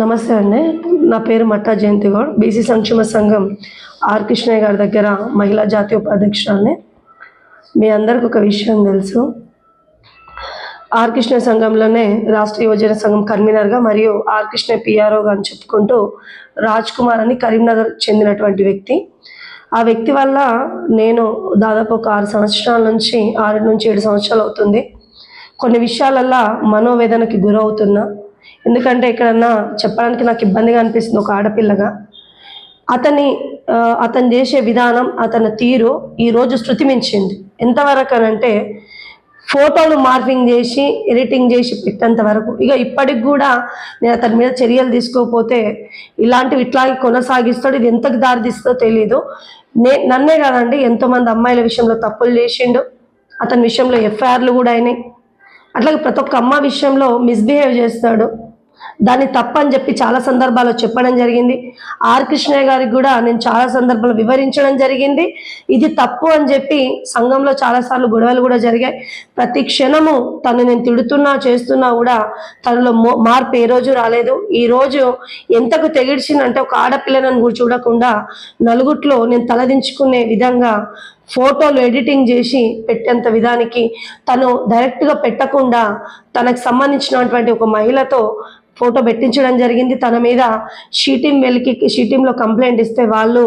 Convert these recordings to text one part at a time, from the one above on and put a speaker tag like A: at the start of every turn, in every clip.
A: నమస్తే అండి. నా పేరు మట్టా జయంతి గౌడ్. బీసీ సంక్షేమ సంఘం ఆర్ కృష్ణయ్య గారి దగ్గర మహిళా జాతీయ ఉపాధ్యక్షురాలిని. మీ అందరికి ఒక విషయం తెలుసు, ఆర్ కృష్ణ సంఘంలోనే రాష్ట్ర యువజన సంఘం కన్వీనర్గా మరియు ఆర్ కృష్ణ పిఆర్ఓగా అని చెప్పుకుంటూ రాజ్ కుమార్ అని కరీంనగర్ చెందినటువంటి వ్యక్తి. ఆ వ్యక్తి వల్ల నేను దాదాపు ఒక 6 సంవత్సరాల నుంచి 6 నుంచి 7 సంవత్సరాలు అవుతుంది కొన్ని విషయాలల్లో మనోవేదనకి గురవుతున్నా. ఎందుకంటే ఎక్కడన్నా చెప్పడానికి నాకు ఇబ్బందిగా అనిపిస్తుంది. ఒక ఆడపిల్లగా అతను చేసే విధానం, అతని తీరు ఈరోజు శృతి మించింది. ఎంతవరకు అనంటే ఫోటోలు మార్పింగ్ చేసి ఎడిటింగ్ చేసి పెట్టేంత వరకు. ఇక ఇప్పటికి కూడా నేను అతని మీద చర్యలు తీసుకోకపోతే ఇట్లాగే కొనసాగిస్తాడు. ఇది ఎంతకు దారితీస్తుందో తెలీదు. నన్నే కాదండి, ఎంతోమంది అమ్మాయిల విషయంలో తప్పులు చేసిండు. అతని విషయంలో ఎఫ్ఐఆర్లు కూడా అయినాయి. అట్లాగే ప్రతి ఒక్క అమ్మ విషయంలో మిస్బిహేవ్ చేస్తాడు. దాన్ని తప్పని చెప్పి చాలా సందర్భాల్లో చెప్పడం జరిగింది. ఆర్ కృష్ణయ్య గారికి కూడా నేను చాలా సందర్భాల్లో వివరించడం జరిగింది. ఇది తప్పు అని చెప్పి సంఘంలో చాలాసార్లు గొడవలు కూడా జరిగాయి. ప్రతి క్షణము తను నేను తిడుతున్నా చేస్తున్నా కూడా తనలో మార్పు ఏ రోజు రాలేదు. ఈరోజు ఎంతకు తెగిడ్చిందంటే ఒక ఆడపిల్లను కూడా చూడకుండా నలుగుట్లో నేను తలదించుకునే విధంగా ఫోటోలు ఎడిటింగ్ చేసి పెట్టేంత విధానికి తను డైరెక్ట్గా పెట్టకుండా తనకు సంబంధించినటువంటి ఒక మహిళతో ఫోటో పెట్టించడం జరిగింది. తన మీద షీటీంలో కంప్లైంట్ ఇస్తే వాళ్ళు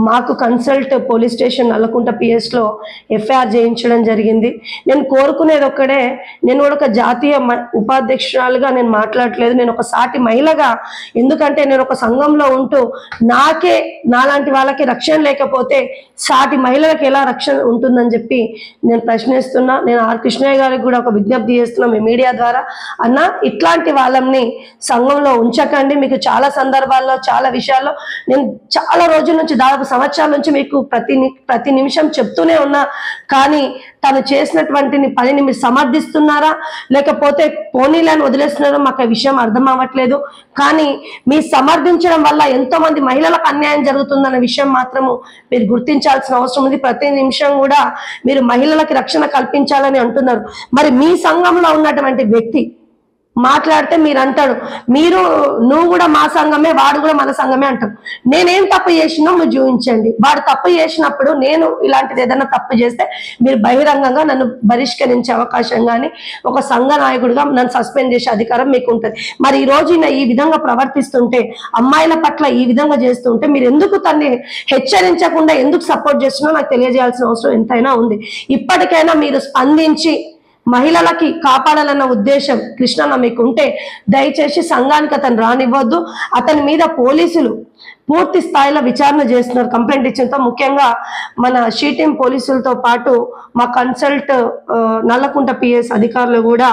A: మాకు కన్సల్ట్ పోలీస్ స్టేషన్ నల్లకుంట పిఎస్లో ఎఫ్ఐఆర్ చేయించడం జరిగింది. నేను కోరుకునేది ఒక్కడే, నేను కూడా ఒక జాతీయ ఉపాధ్యక్షురాలుగా నేను మాట్లాడట్లేదు, నేను ఒక సాటి మహిళగా. ఎందుకంటే నేను ఒక సంఘంలో ఉంటూ నాలాంటి వాళ్ళకి రక్షణ లేకపోతే సాటి మహిళలకు ఎలా రక్షణ ఉంటుందని చెప్పి నేను ప్రశ్నిస్తున్నా. నేను ఆర్ కృష్ణయ్య గారికి కూడా ఒక విజ్ఞప్తి చేస్తున్నా మీ మీడియా ద్వారా. అన్న, ఇట్లాంటి వాళ్ళని సంఘంలో ఉంచకండి. మీకు చాలా సందర్భాల్లో చాలా విషయాల్లో నేను చాలా రోజుల నుంచి దాదాపు సంవత్సరాల నుంచి మీకు ప్రతి నిమిషం చెప్తూనే ఉన్నా. కానీ తను చేసినటువంటి పనిని మీరు సమర్థిస్తున్నారా లేకపోతే పోనీలను వదిలేస్తున్నారో మాకు ఆ విషయం అర్థం అవ్వట్లేదు. కానీ మీ సమర్థించడం వల్ల ఎంతో మంది మహిళలకు అన్యాయం జరుగుతుందన్న విషయం మాత్రము మీరు గుర్తించాల్సిన అవసరం ఉంది. ప్రతి నిమిషం కూడా మీరు మహిళలకు రక్షణ కల్పించాలని అంటున్నారు. మరి మీ సంఘంలో ఉన్నటువంటి వ్యక్తి మాట్లాడితే మీరు అంటాడు, నువ్వు కూడా మా సంఘమే, వాడు కూడా మన సంఘమే అంటాడు. నేనేం తప్పు చేసినో మీరు చూపించండి. వాడు తప్పు చేసినప్పుడు నేను ఇలాంటిది ఏదైనా తప్పు చేస్తే మీరు బహిరంగంగా నన్ను బహిష్కరించే అవకాశం కానీ ఒక సంఘ నాయకుడిగా నన్ను సస్పెండ్ చేసే అధికారం మీకు ఉంటుంది. మరి ఈ రోజు ఈ విధంగా ప్రవర్తిస్తుంటే, అమ్మాయిల పట్ల ఈ విధంగా చేస్తుంటే మీరు ఎందుకు తన్ని హెచ్చరించకుండా ఎందుకు సపోర్ట్ చేస్తున్నా నాకు తెలియజేయాల్సిన అవసరం ఎంతైనా ఉంది. ఇప్పటికైనా మీరు స్పందించి మహిళలకి కాపాడాలన్న ఉద్దేశం కృష్ణన్న మీకు ఉంటే దయచేసి సంఘానికి అతను రానివ్వద్దు. అతని మీద పోలీసులు పూర్తి స్థాయిలో విచారణ చేస్తున్నారు. కంప్లైంట్ ఇచ్చేంత ముఖ్యంగా మన షీటీం పోలీసులతో పాటు మా కన్సల్ట్ నల్లకుంట పిఎస్ అధికారులు కూడా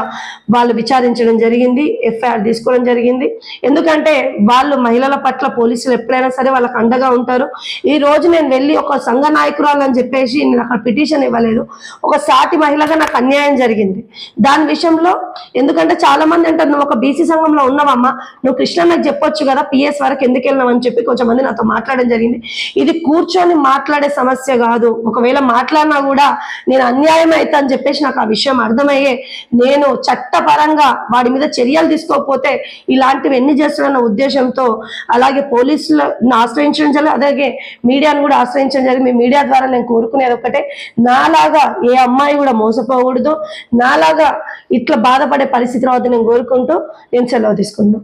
A: వాళ్ళు విచారించడం జరిగింది, ఎఫ్ఐఆర్ తీసుకోవడం జరిగింది. ఎందుకంటే వాళ్ళు మహిళల పట్ల పోలీసులు ఎప్పుడైనా సరే వాళ్ళకి అండగా ఉంటారు. ఈ రోజు నేను వెళ్ళి ఒక సంఘ నాయకురాలు అని చెప్పేసి నేను అక్కడ పిటిషన్ ఇవ్వలేదు. ఒక సాటి మహిళగా నాకు అన్యాయం జరిగింది. దాని విషయంలో ఎందుకంటే చాలా మంది అంటారు, నువ్వు ఒక బీసీ సంఘంలో ఉన్నావమ్మా, నువ్వు కృష్ణన్నకు చెప్పొచ్చు కదా పిఎస్ వరకు ఎందుకు వెళ్ళినావు అని చెప్పి కొంతమంది నాతో మాట్లాడడం జరిగింది. ఇది కూర్చొని మాట్లాడే సమస్య కాదు. ఒకవేళ మాట్లాడినా కూడా నేను అన్యాయం అవుతా అని చెప్పేసి నాకు ఆ విషయం అర్థమయ్యే నేను చట్టపరంగా వాడి మీద చర్యలు తీసుకోకపోతే ఇలాంటివి ఎన్ని చేస్తున్న ఉద్దేశంతో అలాగే పోలీసులను ఆశ్రయించడం జరిగింది, అలాగే మీడియాను కూడా ఆశ్రయించడం జరిగింది. మీ మీడియా ద్వారా నేను కోరుకునేది ఒకటే, నాలాగా ఏ అమ్మాయి కూడా మోసపోకూడదు, నాలాగా ఇట్లా బాధపడే పరిస్థితి రావద్దు నేను కోరుకుంటూ నేను సెలవు తీసుకున్నాను.